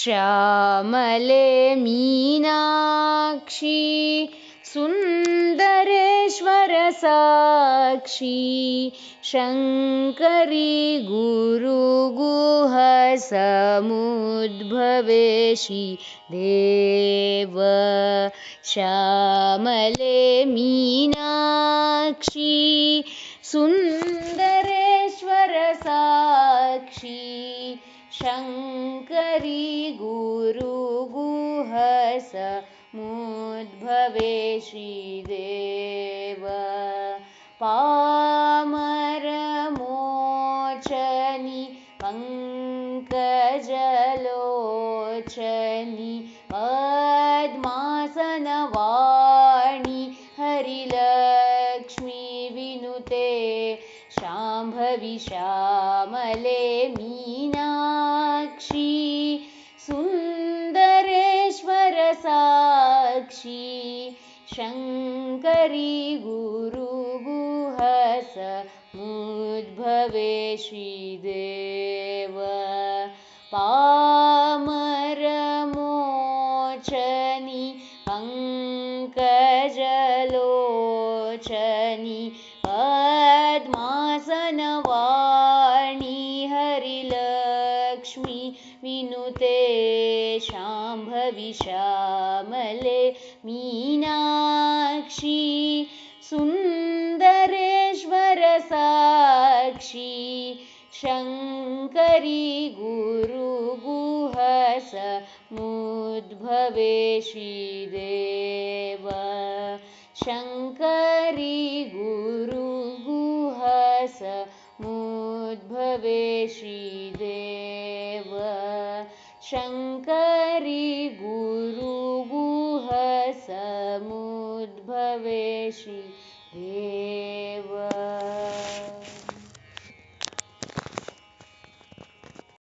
श्यामले मीनाक्षी सुन्दरेश्वर साक्षी शङ्करी गुरुगुहसमुद्भवेशी देव श्यामले मीनाक्षी सुन्दरेश्वर साक्षी शङ्करी गुरुगुहसमुद्भवेशी देव पामरमोचनि पङ्कजलोचनि पद्मासनवाणि हरिलक्ष्मी विनुते शाम्भवी श्यामले मीनाक्षी सुन्दरेश्वर साक्षी शङ्करी गुरुगुहसमुद्भवेशी देव पामरमोचनि पङ्कजलोचनि पद्मासनवाणि हरिलक्ष्मी विनुते शाम्भवी श्यामले मीनाक्षी सुन्दरेश्वर साक्षी शङ्करी गुरुगुहसमुद्भवेशी देव शङ्करी गुरुगुहसमुद्भवेशी देव शङ्करी गुरुगुहसमुद्भवेशी देव।